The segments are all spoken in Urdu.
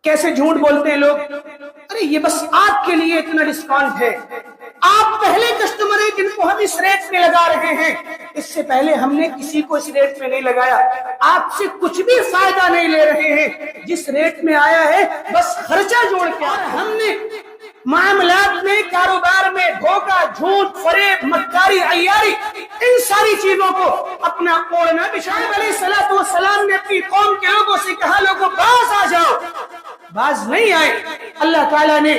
کیسے جھوٹ بولتے ہیں لوگ؟ ارے یہ بس آپ کے لیے اتنا ڈسکاؤنٹ ہے، آپ پہلے کسٹمر ہیں جن کو ہم اس ریٹ پہ لگا رہے ہیں، اس سے پہلے ہم نے کسی کو اس ریٹ پہ نہیں لگایا، آپ سے کچھ بھی فائدہ نہیں لے رہے ہیں، جس ریٹ میں آیا ہے بس خرچہ جوڑ کے ہم نے معاملات میں، کاروبار میں دھوکہ، جھوٹ، فریب، مکاری، عیاری، ان ساری چیزوں کو اپنا اوڑھنا بچھانے علیہ السلام نے اپنی قوم کے لوگوں سے کہا، لوگوں باز آ جاؤ، باز نہیں آئے۔ اللہ تعالیٰ نے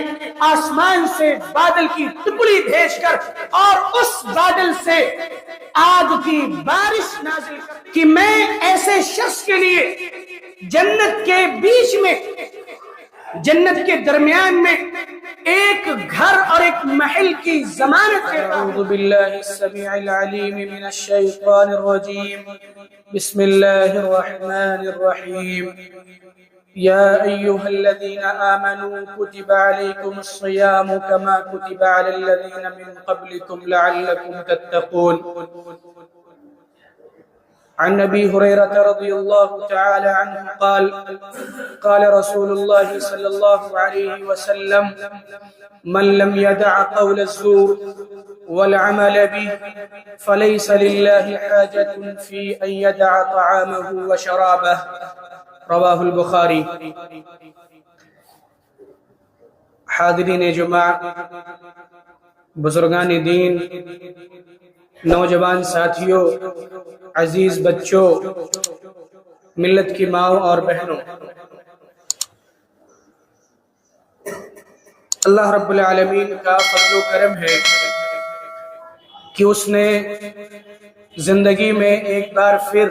آسمان سے بادل کی ٹکڑی بھیج کر اور اس بادل سے آگ کی بارش نازل کر کہ میں ایسے شخص کے لیے جنت کے بیچ میں، جنت کے درمیان میں ایک گھر اور ایک محل کی ضمانت دیتا ہوں۔ اعوذ باللہ السمیع العلیم من الشیطان الرجیم، بسم اللہ الرحمن الرحیم، یا ایہا الذین آمنوا کتب علیکم الصیام کما کتب علی الذین من قبلکم لعلکم تتقون۔ عن ابی ہریرہ رضی اللہ تعالی عنہ قال قال رسول اللہ صلی اللہ علیہ وسلم من لم يدع قول الزور والعمل به فليس لله حاجة في أن يدع طعامه وشرابه، رواہ البخاری۔ حاضرین جمعہ، بزرگان دین، نوجوان ساتھیوں، عزیز بچوں، ملت کی ماؤں اور بہنوں، اللہ رب العالمین کا فضل و کرم ہے کہ اس نے زندگی میں ایک بار پھر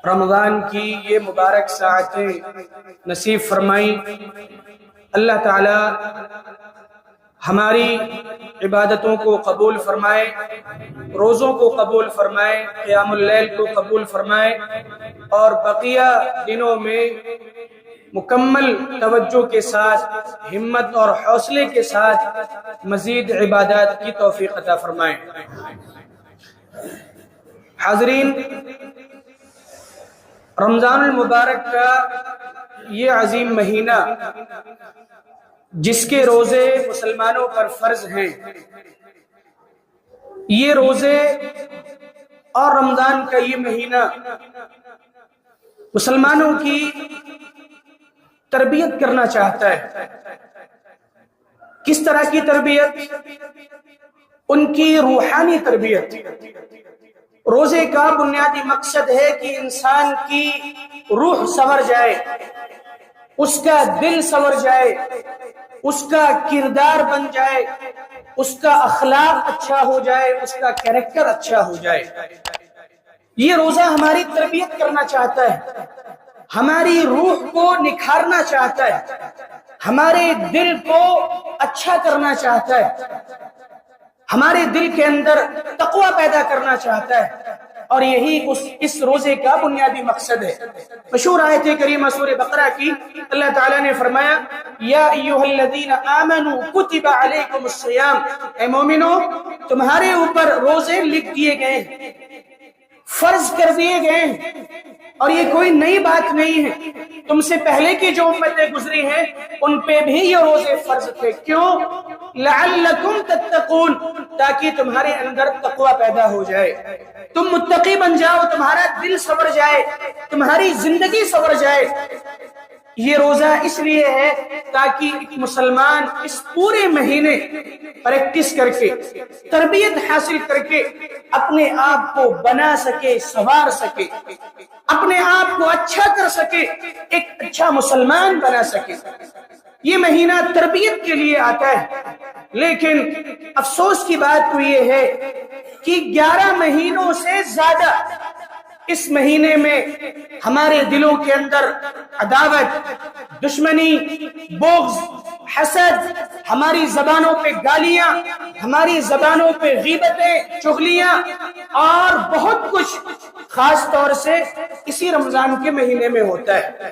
رمضان کی یہ مبارک ساعتیں نصیب فرمائیں۔ اللہ تعالی ہماری عبادتوں کو قبول فرمائے، روزوں کو قبول فرمائے، قیام اللیل کو قبول فرمائے، اور بقیہ دنوں میں مکمل توجہ کے ساتھ، ہمت اور حوصلے کے ساتھ مزید عبادات کی توفیق عطا فرمائے۔ حاضرین، رمضان المبارک کا یہ عظیم مہینہ جس کے روزے مسلمانوں پر فرض ہیں، یہ روزے اور رمضان کا یہ مہینہ مسلمانوں کی تربیت کرنا چاہتا ہے۔ کس طرح کی تربیت؟ ان کی روحانی تربیت۔ روزے کا بنیادی مقصد ہے کہ انسان کی روح سنور جائے، اس کا دل سنور جائے، اس کا کردار بن جائے، اس کا اخلاق اچھا ہو جائے، اس کا کیریکٹر اچھا ہو جائے۔ یہ روزہ ہماری تربیت کرنا چاہتا ہے، ہماری روح کو نکھارنا چاہتا ہے، ہمارے دل کو اچھا کرنا چاہتا ہے، ہمارے دل کے اندر تقوی پیدا کرنا چاہتا ہے، اور یہی اس روزے کا بنیادی مقصد ہے۔ مشہور آیت کریمہ سورہ بقرہ کی، اللہ تعالیٰ نے فرمایا، یا ایھا الذین آمنوا کتب علیکم الصیام، اے مومنو تمہارے اوپر روزے لکھ دیے گئے ہیں، فرض کر دیے گئے ہیں، اور یہ کوئی نئی بات نہیں ہے، تم سے پہلے کی جو امتیں گزری ہیں ان پہ بھی یہ روزے فرض تھے۔ کیوں؟ لعلکم تتقون، تاکہ تمہارے اندر تقوی پیدا ہو جائے، تم متقی بن جاؤ، تمہارا دل سنور جائے، تمہاری زندگی سنور جائے۔ یہ روزہ اس لیے ہے تاکہ ایک مسلمان اس پورے مہینے پریکٹس کر کے، تربیت حاصل کر کے اپنے آپ کو بنا سکے، سنوار سکے، اپنے آپ کو اچھا کر سکے، ایک اچھا مسلمان بنا سکے۔ یہ مہینہ تربیت کے لیے آتا ہے، لیکن افسوس کی بات تو یہ ہے کہ 11 مہینوں سے زیادہ اس مہینے میں ہمارے دلوں کے اندر عداوت، دشمنی، بغض، حسد، ہماری زبانوں پہ گالیاں، ہماری زبانوں پہ غیبتیں، چغلیاں اور بہت کچھ خاص طور سے اسی رمضان کے مہینے میں ہوتا ہے۔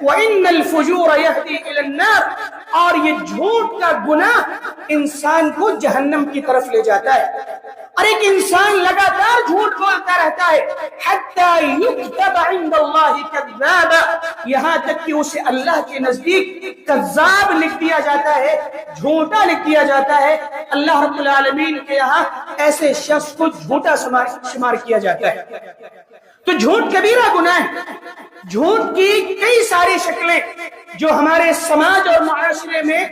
وَإِنَّ الْفُجُورَ يَهْدِي إِلَى النَّارِ اور یہ جھوٹ کا گناہ انسان کو جہنم کی طرف لے جاتا ہے۔ اور ایک انسان لگاتار جھوٹ بولتا رہتا ہے حتی یکتب عند اللہ کذابا، یہاں تک کہ اسے اللہ کے نزدیک کذاب لکھ دیا جاتا ہے، جھوٹا لکھ دیا جاتا ہے۔ اللہ رب العالمین کے یہاں ایسے شخص کو جھوٹا شمار کیا جاتا ہے۔ تو جھوٹ کبیرہ گناہ ہے۔ جھوٹ کی کئی ساری شکلیں جو ہمارے سماج اور معاشرے میں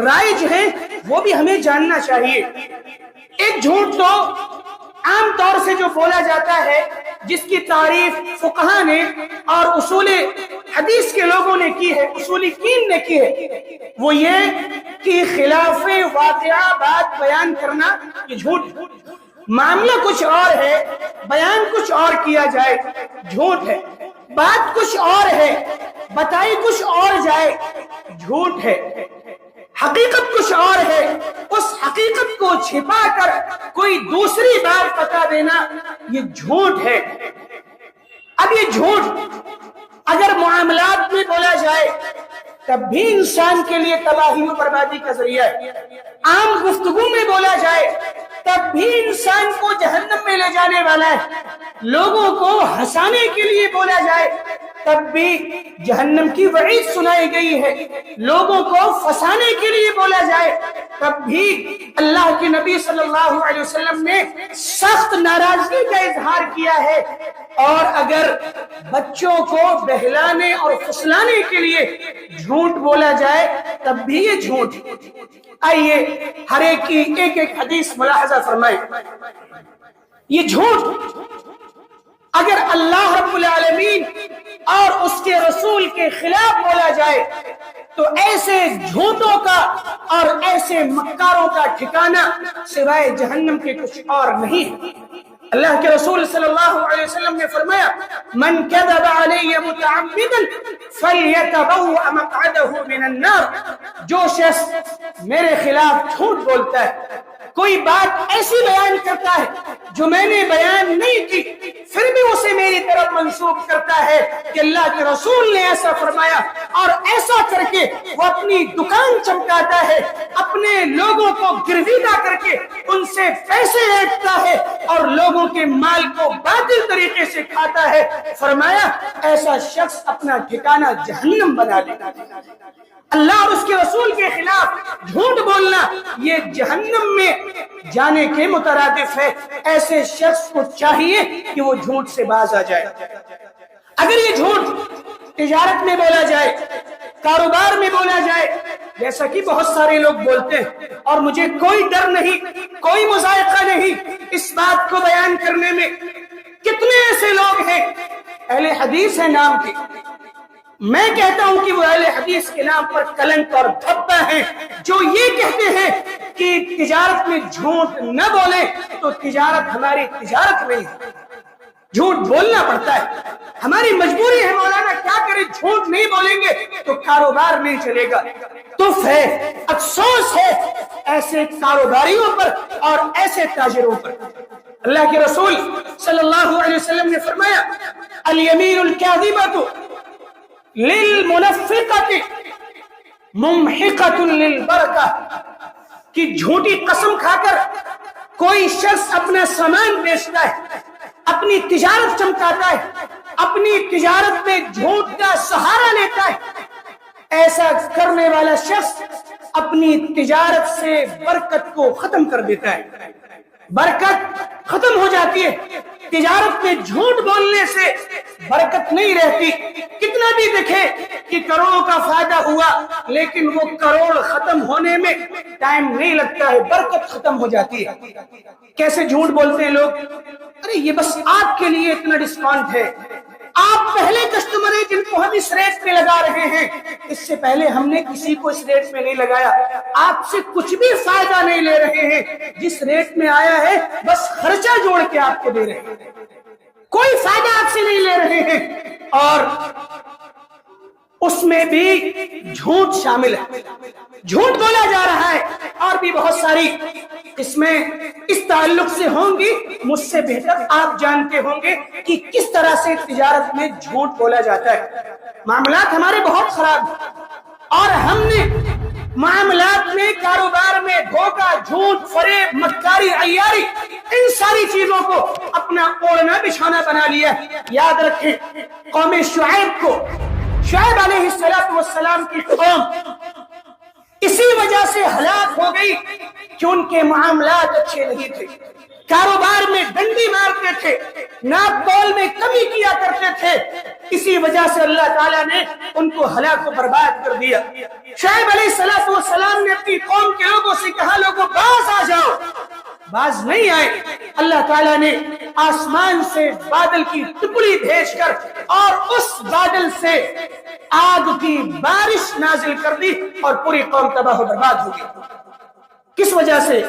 رائج ہیں وہ بھی ہمیں جاننا چاہیے۔ ایک جھوٹ تو عام طور سے جو بولا جاتا ہے، جس کی تعریف فقہاء نے اور اصول حدیث کے لوگوں نے کی ہے، اصولین نے کی ہے، وہ یہ کہ خلاف واقعہ بات بیان کرنا یہ جھوٹ، معاملہ کچھ اور ہے، بیان کچھ اور کیا جائے، جھوٹ ہے۔ بات کچھ اور ہے، بتائی کچھ اور جائے، جھوٹ ہے۔ حقیقت کچھ اور ہے، اس حقیقت کو چھپا کر کوئی دوسری بات بتا دینا یہ جھوٹ ہے۔ اب یہ جھوٹ اگر معاملات میں بولا جائے تب بھی انسان کے لیے تباہی و بربادی کا ذریعہ ہے، عام گفتگو میں بولا جائے تب بھی انسان کو جہنم میں لے جانے والا ہے، لوگوں کو ہنسانے کے لیے بولا جائے تب بھی جہنم کی وعید سنائی گئی ہے، لوگوں کو پھنسانے کے لیے بولا جائے تب بھی اللہ کے نبی صلی اللہ علیہ وسلم نے سخت ناراضگی کا اظہار کیا ہے۔ اور اگر بچوں کو بہلانے اور پھسلانے کے لیے جھوٹ بولا جائے تب بھی یہ جھوٹ۔ آئیے ہر ایک کی ایک ایک حدیث ملاحظہ فرمائیں۔ یہ جھوٹ اگر اللہ رب العالمین اور اس کے رسول کے خلاف بولا جائے تو ایسے جھوٹوں کا اور ایسے مکاروں کا ٹھکانہ سوائے جہنم کے کچھ اور نہیں۔ اللہ کے رسول صلی اللہ علیہ وسلم نے فرمایا من کذب علی متعمدا فلیتبوأ مقعده من النار، جو شخص میرے خلاف جھوٹ بولتا ہے، کوئی بات ایسی بیان کرتا ہے جو میں نے بیان نہیں کی، پھر بھی اسے میری طرف منسوب کرتا ہے کہ اللہ کے رسول نے ایسا فرمایا، اور ایسا کر کے وہ اپنی دکان چمکاتا ہے، اپنے لوگوں کو گرویدہ کر کے ان سے پیسے لوٹتا ہے اور لوگوں کے مال کو باطل طریقے سے کھاتا ہے، فرمایا ایسا شخص اپنا ٹھکانہ جہنم بنا لے۔ اللہ اور اس کے رسول کے خلاف جھوٹ بولنا یہ جہنم میں جانے کے مترادف ہے۔ ایسے شخص کو چاہیے کہ وہ جھوٹ سے باز آ جائے۔ اگر یہ جھوٹ تجارت میں بولا جائے، کاروبار میں بولا جائے، جیسا کہ بہت سارے لوگ بولتے ہیں، اور مجھے کوئی ڈر نہیں، کوئی مذائقہ نہیں اس بات کو بیان کرنے میں، کتنے ایسے لوگ ہیں اہل حدیث ہیں نام کے، میں کہتا ہوں کہ وہ اہل حدیث کے نام پر کلنک اور دھبہ ہیں، جو یہ کہتے ہیں کہ تجارت میں جھوٹ نہ بولیں تو تجارت ہماری تجارت نہیں ہے، جھوٹ بولنا پڑتا ہے، ہماری مجبوری ہے، مولانا کیا کریں، جھوٹ نہیں بولیں گے تو کاروبار نہیں چلے گا۔ تف ہے، افسوس ہے ایسے کاروباریوں پر اور ایسے تاجروں پر۔ اللہ کے رسول صلی اللہ علیہ وسلم نے فرمایا الیمین الکاذبۃ للمنفقۃ ممحقۃ للبرکہ، کہ جھوٹی قسم کھا کر کوئی شخص اپنا سامان بیچتا ہے، اپنی تجارت چمکاتا ہے، اپنی تجارت میں جھوٹ کا سہارا لیتا ہے، ایسا کرنے والا شخص اپنی تجارت سے برکت کو ختم کر دیتا ہے، برکت ختم ہو جاتی ہے۔ تجارت میں جھوٹ بولنے سے برکت نہیں رہتی، کتنا بھی دیکھے کہ کروڑوں کا فائدہ ہوا لیکن وہ کروڑ ختم ہونے میں ٹائم نہیں لگتا ہے، برکت ختم ہو جاتی ہے۔ کیسے جھوٹ بولتے ہیں لوگ، ارے یہ بس آپ کے لیے اتنا ڈسکاؤنٹ ہے، آپ پہلے کسٹمر ہیں جن کو ہم اس ریٹ پہ لگا رہے ہیں، اس سے پہلے ہم نے کسی کو اس ریٹ میں نہیں لگایا، آپ سے کچھ بھی فائدہ نہیں لے رہے ہیں، جس ریٹ میں آیا ہے بس خرچہ جوڑ کے آپ کو دے رہے ہیں، کوئی فائدہ آپ سے نہیں لے رہے ہیں، اور اس میں بھی جھوٹ شامل ہے، جھوٹ بولا جا رہا ہے۔ اور بھی بہت ساری اس میں اس تعلق سے ہوں گی، مجھ سے بہتر آپ جانتے ہوں گے کہ کس طرح سے تجارت میں جھوٹ بولا جاتا ہے۔ معاملات ہمارے بہت خراب ہیں اور ہم نے معاملات میں، کاروبار میں دھوکہ، جھوٹ، فریب، مکاری، عیاری، ان ساری چیزوں کو اپنا اوڑھنا بچھانا بنا لیا۔ یاد رکھیں، قوم شعیب کو، شعیب علیہ السلام کی قوم اسی وجہ سے ہلاک ہو گئی کہ ان کے معاملات اچھے نہیں تھے، کاروبار میں ڈنڈی مارتے تھے، ناپ تول میں کمی کیا کرتے تھے، اسی وجہ سے اللہ تعالیٰ نے ان کو ہلاک و برباد کر دیا۔ شعیب علیہ السلام نے اپنی قوم کے لوگوں سے کہا، لوگوں باز آ جاؤ، باز نہیں آئے۔ اللہ تعالیٰ نے آسمان سے بادل کی ٹکڑی بھیج کر اور اس بادل سے آگ کی بارش نازل کر دی اور پوری قوم تباہ و برباد ہو گئی۔ کس وجہ سے؟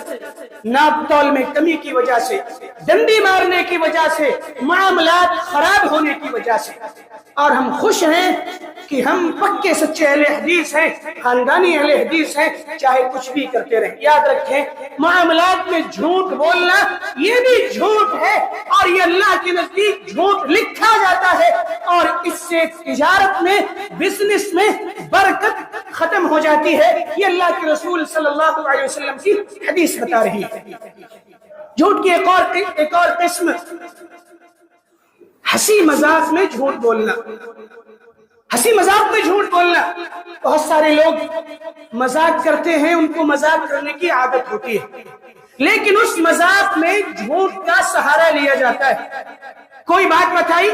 ناپ تول میں کمی کی وجہ سے، ڈنڈی مارنے کی وجہ سے، معاملات خراب ہونے کی وجہ سے۔ اور ہم خوش ہیں کہ ہم پکے سچے اہل حدیث ہیں، خاندانی اہل حدیث ہیں، چاہے کچھ بھی کرتے رہیں۔ یاد رکھیں، معاملات میں جھوٹ بولنا یہ بھی جھوٹ ہے، اور یہ اللہ کے نزدیک جھوٹ لکھا جاتا ہے، اور اس سے تجارت میں، بزنس میں برکت ختم ہو جاتی ہے۔ یہ اللہ کے رسول صلی اللہ علیہ وسلم کی حدیث بتا رہی ہے۔ جھوٹ کی ایک اور قسم، ہنسی مذاق میں جھوٹ بولنا۔ ہنسی مذاق میں جھوٹ بولنا، بہت سارے لوگ مذاق کرتے ہیں، ان کو مذاق کرنے کی عادت ہوتی ہے، لیکن اس مذاق میں جھوٹ کا سہارا لیا جاتا ہے۔ کوئی بات بتائی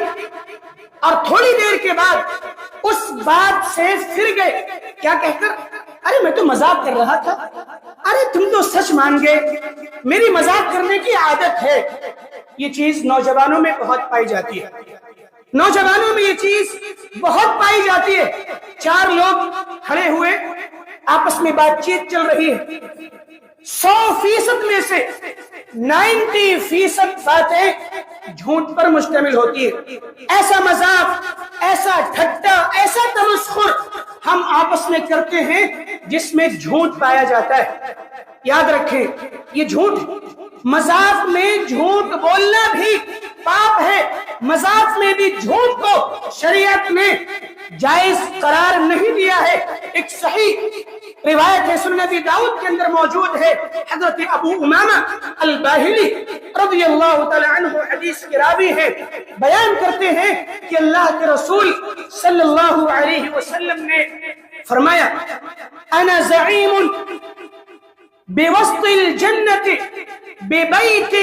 اور تھوڑی دیر کے بعد اس بات سے پھر گئے، کیا کہہ کر؟ ارے میں تو مذاق کر رہا تھا، ارے تم تو سچ مان گئے، میری مذاق کرنے کی عادت ہے۔ یہ چیز نوجوانوں میں بہت پائی جاتی ہے، نوجوانوں میں یہ چیز بہت پائی جاتی ہے۔ چار لوگ کھڑے ہوئے، آپس میں بات چیت چل رہی ہے، 100% میں سے 90% باتیں جھوٹ پر مشتمل ہوتی ہے۔ ایسا مذاق، ایسا ٹھٹا، ایسا تمسخر ہم آپس میں کرتے ہیں جس میں جھوٹ پایا جاتا ہے۔ یاد رکھیں، یہ جھوٹ، مذاق میں جھوٹ بولنا بھی پاپ ہے، مذاق میں بھی جھوٹ کو شریعت نے جائز قرار نہیں دیا ہے۔ ایک صحیح روایت ہے، سنن ابی داؤد کے اندر موجود ہے، حضرت ابو امامہ الباہلی رضی اللہ تعالی عنہ حدیث کے راوی ہے، بیان کرتے ہیں کہ اللہ کے رسول صلی اللہ علیہ وسلم نے فرمایا، انا زعیم بوسط الجنت ببیت،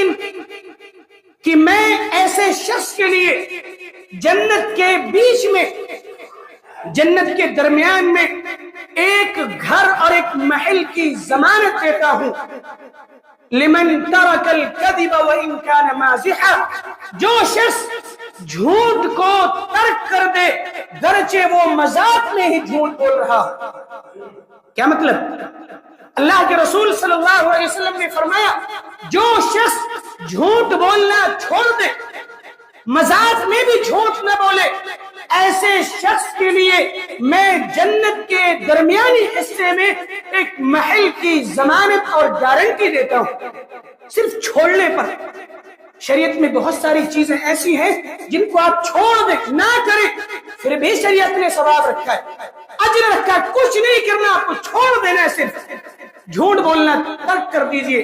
کہ میں ایسے شخص کے لیے جنت کے بیچ میں، جنت کے درمیان میں ایک گھر اور ایک محل کی ضمانت دیتا ہوں، لمن ترک الکذب وان کان مازحا، جو شخص جھوٹ کو ترک کر دے گرچہ وہ مذاق میں ہی جھوٹ بول رہا۔ کیا مطلب؟ اللہ کے رسول صلی اللہ علیہ وسلم نے فرمایا، جو شخص جھوٹ بولنا چھوڑ دے، مذاق میں بھی جھوٹ نہ بولے، ایسے شخص کے لیے میں جنت کے درمیانی حصے میں ایک محل کی ضمانت اور گارنٹی دیتا ہوں، صرف چھوڑنے پر۔ شریعت میں بہت ساری چیزیں ایسی ہیں جن کو آپ چھوڑ دیں، نہ کریں، پھر بھی شریعت نے ثواب رکھا ہے، اجر رکھا ہے۔ کچھ نہیں کرنا، آپ کو چھوڑ دینا ہے، صرف جھوٹ بولنا ترک کر دیجئے،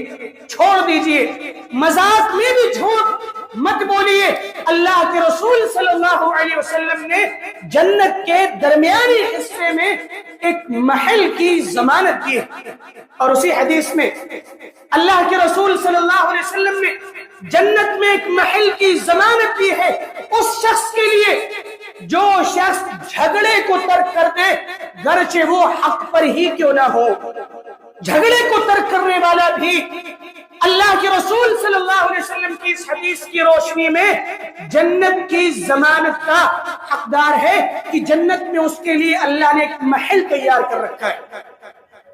چھوڑ دیجئے، مذاق میں بھی جھوٹ مت بولیے۔ اللہ کے رسول صلی اللہ علیہ وسلم نے جنت کے درمیانی حصے میں ایک محل کی ضمانت دی، اور اسی حدیث میں اللہ کے رسول صلی اللہ علیہ وسلم نے جنت میں ایک محل کی ضمانت دی ہے اس شخص کے لیے جو شخص جھگڑے کو ترک کر دے گرچہ وہ حق پر ہی کیوں نہ ہو۔ جھگڑے کو ترک کرنے والا بھی اللہ کے رسول صلی اللہ علیہ وسلم کی اس حدیث کی روشنی میں جنت کی ضمانت کا حقدار ہے کہ جنت میں اس کے لیے اللہ نے ایک محل تیار کر رکھا ہے۔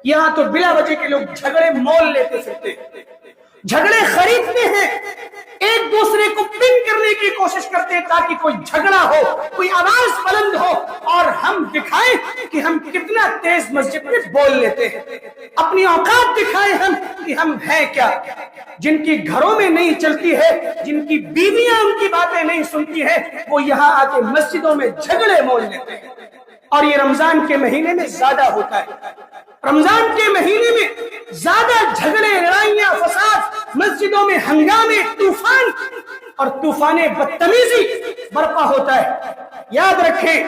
یہاں تو بلا وجہ کے لوگ جھگڑے مول لیتے پھرتے، جھگڑے خریدتے ہیں، ایک دوسرے کو پن کرنے کی کوشش کرتے ہیں تاکہ کوئی جھگڑا ہو، کوئی آواز بلند ہو اور ہم دکھائیں کہ ہم کتنا تیز مسجد میں بول لیتے ہیں۔ اپنی اوقات دکھائیں ہم کہ ہم ہیں کیا. جن کی گھروں میں نہیں چلتی ہے، جن کی بیویاں ان کی باتیں نہیں سنتی ہیں، وہ یہاں آ کے مسجدوں میں جھگڑے مول لیتے ہیں. اور یہ رمضان کے مہینے میں زیادہ ہوتا ہے. رمضان کے مہینے میں زیادہ جھگڑے، لڑائیاں، فساد، مسجدوں میں ہنگامے، طوفان اور طوفان بدتمیزی برپا ہوتا ہے. یاد رکھیں،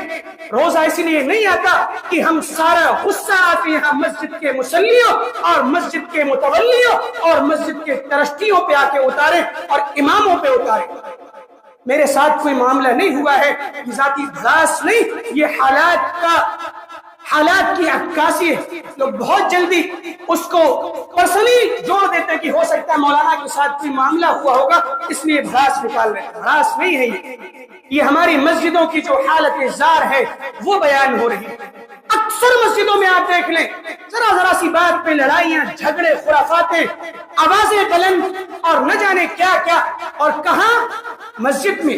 روزہ اس لیے نہیں آتا کہ ہم سارا غصہ آتے یہاں مسجد کے مصلیوں اور مسجد کے متولیوں اور مسجد کے ٹرسٹیوں پہ آ کے اتارے اور اماموں پہ اتارے. میرے ساتھ کوئی معاملہ نہیں ہوا ہے، یہ ذاتی بھڑاس نہیں، یہ حالات کی عکاسی ہے. لوگ بہت جلدی اس کو پرسنلی جوڑ دیتے ہیں کہ ہو سکتا ہے مولانا کے ساتھ کوئی معاملہ ہوا ہوگا اس لیے بھڑاس نکال رہے ہیں. بھڑاس نہیں ہے، یہ ہماری مسجدوں کی جو حالت زار ہے وہ بیان ہو رہی ہے. اکثر مسجدوں میں آپ دیکھ لیں، ذرا سی بات پہ لڑائیاں، جھگڑے، خرافاتیں، آوازیں بلند اور نہ جانے کیا کیا. اور کہاں؟ مسجد میں.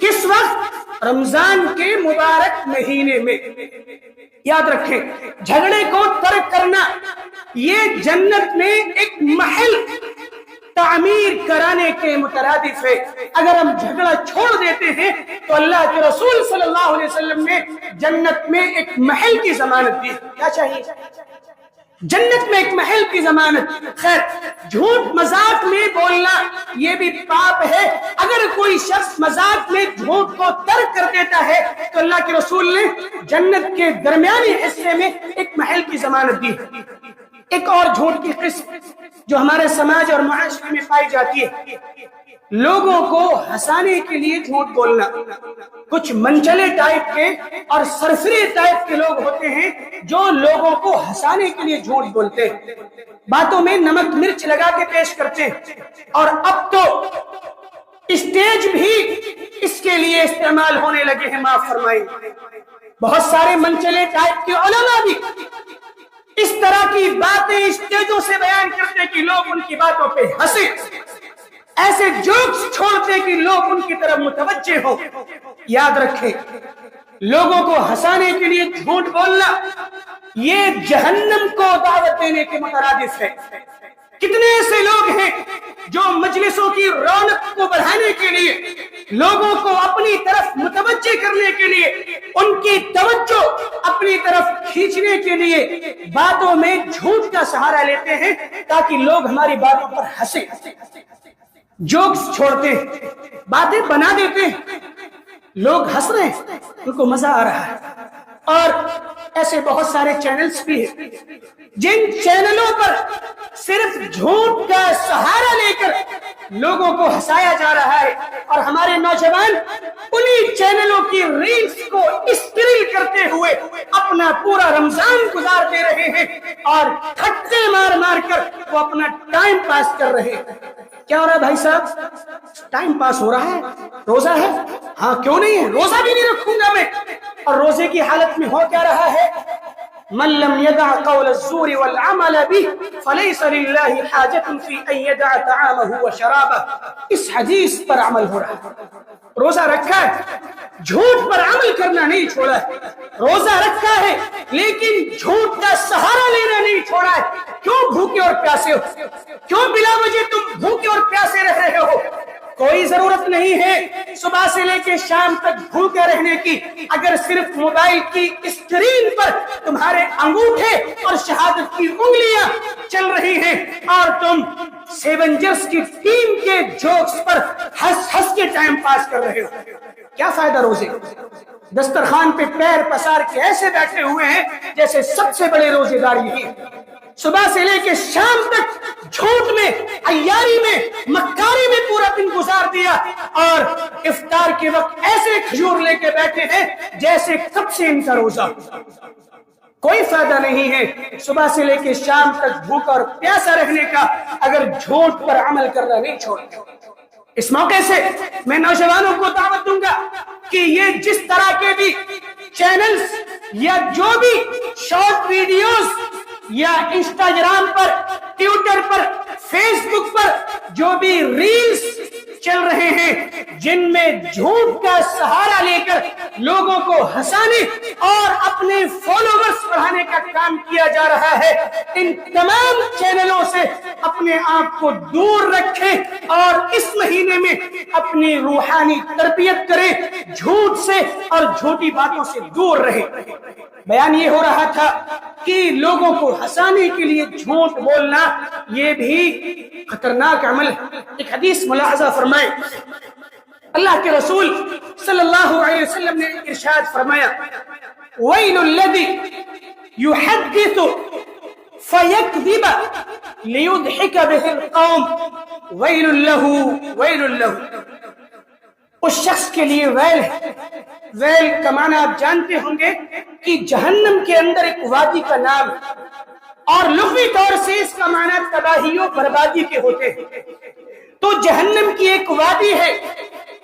کس وقت؟ رمضان کے مبارک مہینے میں. یاد رکھیں، جھگڑے کو ترک کرنا یہ جنت میں ایک محل تعمیر کرانے کے مترادف ہے. اگر ہم جھگڑا چھوڑ دیتے ہیں تو اللہ کے رسول صلی اللہ علیہ وسلم نے جنت میں ایک محل کی ضمانت دی. کیا چاہیے؟ جنت میں ایک محل کی ضمانت. خیر، جھوٹ مذاق میں بولنا یہ بھی پاپ ہے. اگر کوئی شخص مذاق میں جھوٹ کو ترک کر دیتا ہے تو اللہ کے رسول نے جنت کے درمیانی حصے میں ایک محل کی ضمانت دی. ایک اور جھوٹ کی قسم جو ہمارے سماج اور معاشرے میں پائی جاتی ہے، لوگوں کو ہنسانے کے لیے جھوٹ بولنا. کچھ منچلے ٹائپ کے اور سرفری ٹائپ کے لوگ ہوتے ہیں جو لوگوں کو ہنسانے کے لیے جھوٹ بولتے ہیں، باتوں میں نمک مرچ لگا کے پیش کرتے ہیں. اور اب تو اسٹیج بھی اس کے لیے استعمال ہونے لگے ہیں. معاف فرمائیں، بہت سارے منچلے ٹائپ کے علماء بھی اس طرح کی باتیں اسٹیجوں سے بیان کرتے کہ لوگ ان کی باتوں پہ ہنسے، ایسے جوکس چھوڑتے کہ لوگ ان کی طرف متوجہ ہوں. یاد رکھیں، لوگوں کو ہنسانے کے لیے جھوٹ بولنا یہ جہنم کو دعوت دینے کے مترادف ہے. کتنے ایسے لوگ ہیں جو مجلسوں کی رونق کو بڑھانے کے لیے، لوگوں کو اپنی طرف متوجہ کرنے کے لیے، ان کی توجہ اپنی طرف کھینچنے کے لیے باتوں میں جھوٹ کا سہارا لیتے ہیں تاکہ لوگ ہماری باتوں پر ہنسیں. جوکس چھوڑتے ہیں، باتیں بنا دیتے ہیں، لوگ ہنس رہے ہیں، ان کو مزہ آ رہا ہے. اور ایسے بہت سارے چینلز بھی ہیں جن چینلوں پر صرف جھوٹ کا سہارا لے کر لوگوں کو ہنسایا جا رہا ہے، اور ہمارے نوجوان انہی چینلوں کی ریلز کو اسکرول کرتے ہوئے اپنا پورا رمضان گزار دے رہے ہیں اور ٹھٹے مار مار کر وہ اپنا ٹائم پاس کر رہے ہیں. کیا ہو رہا ہے بھائی صاحب؟ ٹائم پاس ہو رہا ہے. روزہ ہے؟ ہاں کیوں نہیں ہے، روزہ بھی نہیں رکھوں گا میں. اور روزے کی حالت میں ہو کیا رہا ہے؟ من لم يدع قول الزور والعمل به فليس لله حاجة في ان يدع طعامه وشرابه. اس حدیث پر عمل ہو رہا ہے. روزہ رکھا ہے، جھوٹ پر عمل کرنا نہیں چھوڑا ہے. روزہ رکھا ہے لیکن جھوٹ کا سہارا لینا نہیں چھوڑا ہے. کیوں بھوکے اور پیاسے ہو؟ کیوں بلا وجہ تم بھوکے اور پیاسے رہ رہے ہو؟ کوئی ضرورت نہیں ہے صبح سے لے کے شام تک بھوکے رہنے کی. اگر صرف موبائل کی اسکرین پر تمہارے انگوٹھے اور شہادت کی انگلیاں چل رہی ہیں اور تم سیونجرز کی ٹیم کے جوکس پر ہنس ہنس کے ٹائم پاس کر رہے ہو، کیا فائدہ روزے؟ دسترخوان پہ پیر پسار کے ایسے بیٹھے ہوئے ہیں جیسے سب سے بڑے روزے دار یہی ہیں. صبح سے لے کے شام تک جھوٹ میں، عیاری میں، مکاری میں پورا دن گزار دیا، اور افطار کے وقت ایسے کھجور لے کے بیٹھے ہیں جیسے کب سے ان کا روزہ. کوئی فائدہ نہیں ہے صبح سے لے کے شام تک بھوکا اور پیاسا رہنے کا اگر جھوٹ پر عمل کرنا نہیں چھوڑتے. اس موقع سے میں نوجوانوں کو دعوت دوں گا کہ یہ جس طرح کے بھی چینلز یا جو بھی شارٹ ویڈیوز یا انسٹاگرام پر، ٹویٹر پر، فیس بک پر جو بھی ریلز چل رہے ہیں جن میں جھوٹ کا سہارا لے کر لوگوں کو ہنسانے اور اپنے فالوورز بڑھانے کا کام کیا جا رہا ہے، ان تمام چینلوں سے اپنے آپ کو دور رکھیں اور اس مہینے میں اپنی روحانی تربیت کریں، جھوٹ سے اور جھوٹی باتوں سے دور رہیں۔ بیان یہ ہو رہا تھا کہ لوگوں کو ہنسانے کے لیے جھوٹ بولنا یہ بھی خطرناک عمل ہے۔ ایک حدیث ملاحظہ فرمائیں، اللہ کے رسول صلی اللہ علیہ وسلم نے ارشاد فرمایا، وَيْلُ الَّذِي يُحَدِّثُ فَيَكْذِبَ لِيُضْحِكَ بِهِ الْقَوْمِ وَيْلٌ لَهُ وَيْلٌ لَهُ۔ اس شخص کے لیے ویل ہے۔ ویل کا معنی آپ جانتے ہوں گے کہ جہنم کے اندر ایک وادی کا نام ہے، اور لغوی طور سے اس کا معنی تباہی و بربادی کے ہوتے ہیں۔ تو جہنم کی ایک وادی ہے،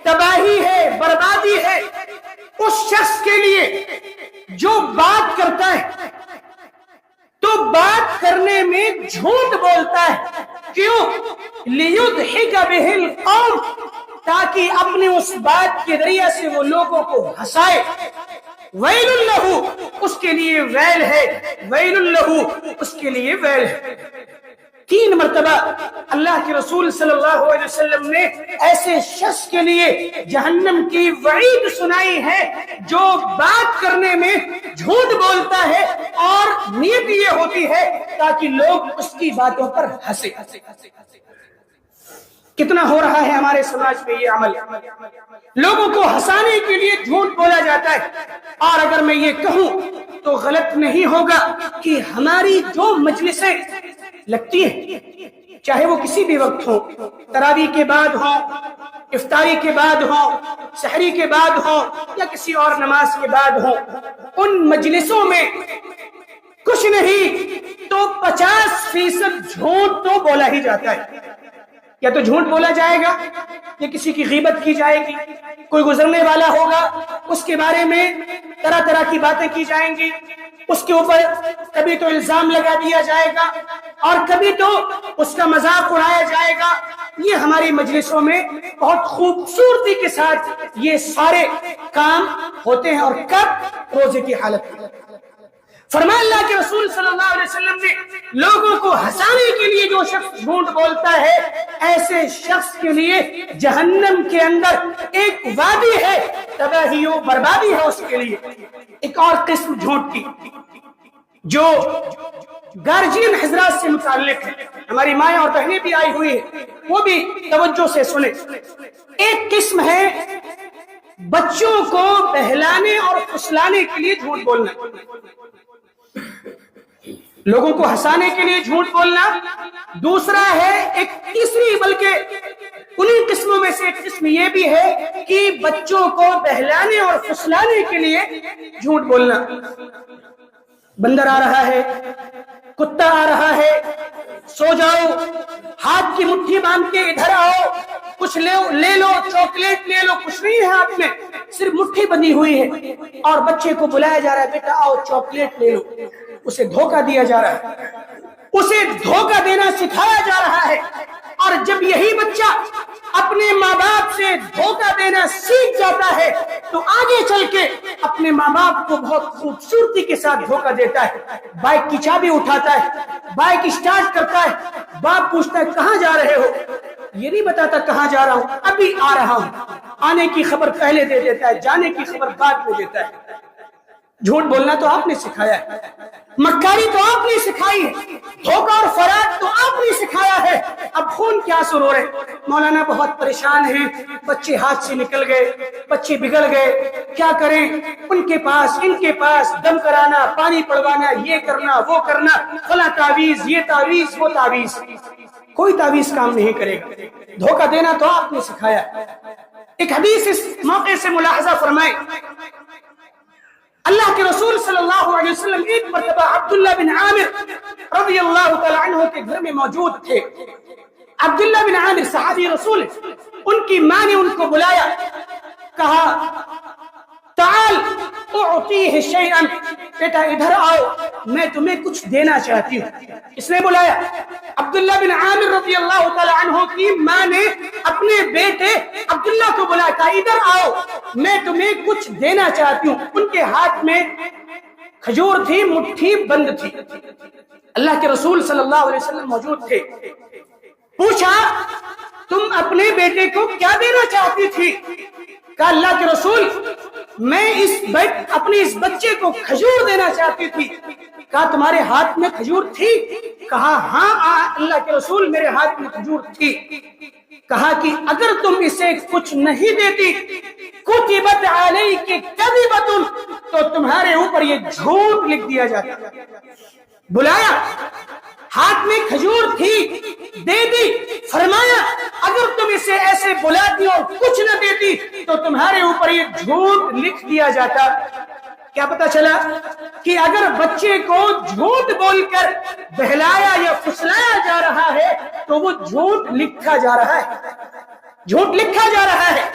تباہی ہے، بربادی ہے اس شخص کے لیے جو بات کرتا ہے تو بات کرنے میں جھوٹ بولتا ہے۔ کیوں؟ لِيُضْحِكَ بِهِ الْقَوْمِ، تاکہ اپنے اس بات کے ذریعے سے وہ لوگوں کو ہنسائے۔ وَيْلٌ لَهُ، اس کے لیے ویل ہے، وَيْلٌ لَهُ، اس کے لیے ویل ہے۔ 3 مرتبہ اللہ کے رسول صلی اللہ علیہ وسلم نے ایسے شخص کے لیے جہنم کی وعید سنائی ہے جو بات کرنے میں جھوٹ بولتا ہے، اور نیت یہ ہوتی ہے تاکہ لوگ اس کی باتوں پر ہنسے۔ کتنا ہو رہا ہے ہمارے سماج میں یہ عمل، لوگوں کو ہنسانے کے لیے جھوٹ بولا جاتا ہے۔ اور اگر میں یہ کہوں تو غلط نہیں ہوگا کہ ہماری جو مجلسیں لگتی ہیں، چاہے وہ کسی بھی وقت ہو، تراویح کے بعد ہو، افطاری کے بعد ہو، سحری کے بعد ہو، یا کسی اور نماز کے بعد ہو، ان مجلسوں میں کچھ نہیں تو 50% جھوٹ تو بولا ہی جاتا ہے۔ یا تو جھوٹ بولا جائے گا، یا کسی کی غیبت کی جائے گی، کوئی گزرنے والا ہوگا اس کے بارے میں طرح طرح کی باتیں کی جائیں گی، اس کے اوپر کبھی تو الزام لگا دیا جائے گا اور کبھی تو اس کا مذاق اڑایا جائے گا۔ یہ ہماری مجلسوں میں بہت خوبصورتی کے ساتھ یہ سارے کام ہوتے ہیں، اور کب؟ روزے کی حالت میں۔ فرمایا اللہ کے رسول صلی اللہ علیہ وسلم نے لوگوں کو ہنسانے کے لیے جو شخص جھوٹ بولتا ہے، ایسے شخص کے لیے جہنم کے اندر ایک وادی ہے، تباہی و بربادی ہے اس کے لیے۔ ایک اور قسم جھوٹ کی جو گارجین حضرات سے متعلق ہے، ہماری مائیں اور بہنیں بھی آئی ہوئی ہیں، وہ بھی توجہ سے سنیں۔ ایک قسم ہے بچوں کو بہلانے اور پھسلانے کے لیے جھوٹ بولنا، لوگوں کو ہنسانے کے لیے جھوٹ بولنا۔ دوسرا ہے ایک تیسری، بلکہ انہی قسموں میں سے ایک قسم یہ بھی ہے کہ بچوں کو بہلانے اور پھسلانے کے لیے جھوٹ بولنا۔ بندر آ رہا ہے، کتا آ رہا ہے، سو جاؤ، ہاتھ کی مٹھی باندھ کے ادھر آؤ، کچھ لے لو، چاکلیٹ لے لو، کچھ نہیں ہے ہاتھ میں، صرف مٹھی بندھی ہوئی ہے، اور بچے کو بلایا جا رہا ہے، بیٹا آؤ چاکلیٹ لے لو۔ اسے دھوکہ دیا جا رہا ہے، اسے دھوکہ دینا سکھایا جا رہا ہے۔ اور جب یہی بچہ اپنے ماں باپ سے دھوکہ دینا سیکھ جاتا ہے تو آگے چل کے اپنے ماں باپ کو بہت خوبصورتی کے ساتھ دھوکہ دیتا ہے۔ بائک کی چابی اٹھاتا ہے، بائک اسٹارٹ کرتا ہے، باپ پوچھتا ہے کہاں جا رہے ہو؟ یہ نہیں بتاتا کہاں جا رہا ہوں، ابھی آ رہا ہوں۔ آنے کی خبر پہلے دے دیتا ہے، جانے کی خبر بعد میں دیتا ہے۔ جھوٹ بولنا تو آپ نے سکھایا ہے، مکاری تو آپ نے سکھائی ہے، دھوکہ اور فریب تو آپ نے سکھایا ہے، اب خون کیا سرور ہے؟ مولانا بہت پریشان ہیں، بچے ہاتھ سے نکل گئے، بچے بگڑ گئے، کیا کریں؟ ان کے پاس دم کرانا، پانی پڑوانا، یہ کرنا وہ کرنا، فلاں تعویذ، یہ تعویذ وہ تعویذ، کوئی تعویذ کام نہیں کرے گا۔ دھوکہ دینا تو آپ نے سکھایا۔ ایک حدیث اس موقع سے ملاحظہ فرمائیں، اللہ کے رسول صلی اللہ علیہ وسلم ایک مرتبہ عبداللہ بن عامر رضی اللہ تعالی عنہ کے گھر میں موجود تھے۔ عبداللہ بن عامر صحابی رسول، ان کی ماں نے ان کو بلایا، کہا تعال اعطیہ شیئا، بیٹا ادھر آؤ، میں تمہیں کچھ دینا چاہتی ہوں۔ اس نے بلایا عبداللہ بن عامر رضی اللہ تعالی عنہ کی ماں نے اپنے بیٹے عبداللہ کو بلایا، کہا ادھر آؤ، میں تمہیں کچھ دینا چاہتی ہوں۔ ان کے ہاتھ میں کھجور تھی مٹھی بند تھی. اللہ کے رسول صلی اللہ علیہ وسلم موجود تھے. پوچھا تم اپنے بیٹے کو کیا دینا چاہتی تھی؟ کہا اللہ کے رسول میں اپنے اس بچے کو کھجور دینا چاہتی تھی. کہا تمہارے ہاتھ میں کھجور تھی؟ کہا ہاں اللہ کے رسول میرے ہاتھ میں کھجور تھی. کہا کہ اگر تم اسے کچھ نہیں دیتی کتبت علیک کذبۃ تو تمہارے اوپر یہ جھوٹ لکھ دیا جاتا. بلایا ہاتھ میں کھجور تھی دے دی. فرمایا اگر تم اسے ایسے بلاتی اور کچھ نہ دیتی تو تمہارے اوپر یہ جھوٹ لکھ دیا جاتا. کیا پتا چلا کہ اگر بچے کو جھوٹ بول کر بہلایا یا پھسلایا جا رہا ہے تو وہ جھوٹ لکھا جا رہا ہے. جھوٹ لکھا جا رہا ہے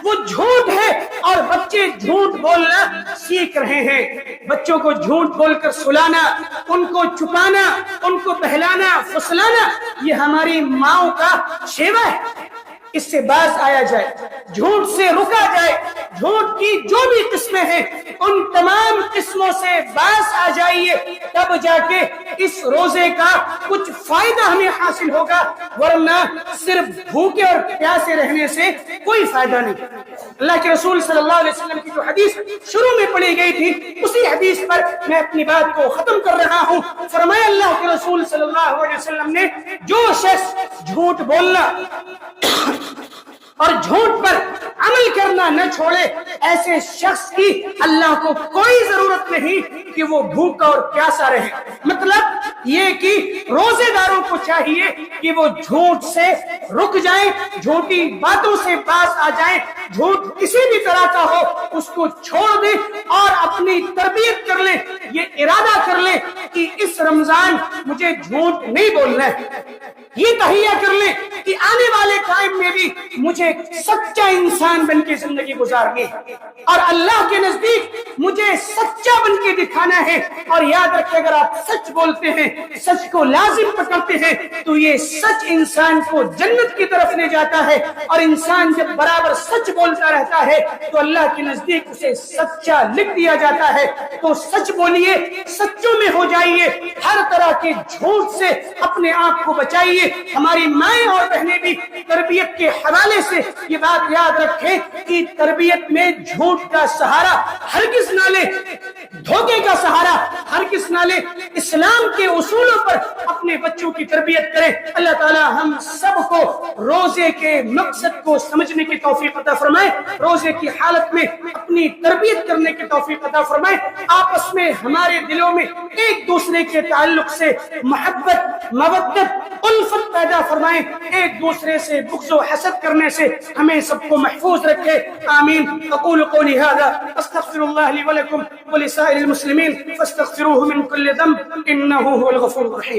وہ جھوٹ ہے اور بچے جھوٹ بولنا سیکھ رہے ہیں. بچوں کو جھوٹ بول کر سلانا, ان کو چھپانا, ان کو بہلانا پھسلانا یہ ہماری ماؤں کا شیوا ہے. اس سے باز آیا جائے, جھوٹ سے رکا جائے. جھوٹ کی جو بھی قسمیں ہیں ان تمام قسموں سے باز آ جائیے, تب جا کے اس روزے کا کچھ فائدہ ہمیں حاصل ہوگا, ورنہ صرف بھوکے اور پیاسے رہنے سے کوئی فائدہ نہیں. اللہ کے رسول صلی اللہ علیہ وسلم کی جو حدیث شروع میں پڑھی گئی تھی اسی حدیث پر میں اپنی بات کو ختم کر رہا ہوں. فرمایا اللہ کے رسول صلی اللہ علیہ وسلم نے جو شخص جھوٹ بولنا اور جھوٹ پر عمل کرنا نہ چھوڑے ایسے شخص کی اللہ کو کوئی ضرورت نہیں کہ وہ بھوکا اور پیاسا رہے. مطلب یہ کہ روزے داروں کو چاہیے کہ وہ جھوٹ سے رک جائیں, جھوٹی باتوں سے باز آ جائیں. جھوٹ کسی بھی طرح کا ہو اس کو چھوڑ دیں اور اپنی تربیت کر لیں. یہ ارادہ کر لیں کہ اس رمضان مجھے جھوٹ نہیں بولنا ہے. یہ تہیہ کر لیں کہ آنے والے ٹائم میں بھی مجھے سچا انسان بن کے زندگی گزارنی ہے اور اللہ کے نزدیک مجھے سچا بن کے دکھانا ہے. اور یاد رکھیں اگر آپ سچ بولتے ہیں, سچ کو لازم پکڑتے ہیں تو یہ سچ انسان کو جنت کی طرف لے جاتا ہے. اور انسان جب برابر سچ بولتا رہتا ہے تو اللہ کے نزدیک اسے سچا لکھ دیا جاتا ہے. تو سچ بولیے, سچوں میں ہو جائیے, ہر طرح کے جھوٹ سے اپنے آپ کو بچائیے. ہماری مائیں اور بہنیں بھی تربیت کے حوالے سے یہ بات یاد رکھیں کہ تربیت میں جھوٹ کا سہارا ہرگز نہ لیں, دھوکے کا سہارا ہرگز نہ لیں. اسلام کے اصولوں پر اپنے بچوں کی تربیت کریں. اللہ تعالی ہم سب کو روزے کے مقصد کو سمجھنے کی توفیق عطا فرمائے, روزے کی حالت میں اپنی تربیت کرنے کی توفیق عطا فرمائے. آپس میں ہمارے دلوں میں ایک دوسرے کے تعلق سے محبت, مودت, الفت پیدا فرمائیں. ایک دوسرے سے بغض و حسد کرنے سے ہمیں سب کو محفوظ رکھے. آمین. اقول قولی هذا استغفر الله لي ولكم ولسائر المسلمين فاستغفروه من كل ذنب انه هو الغفور الرحيم.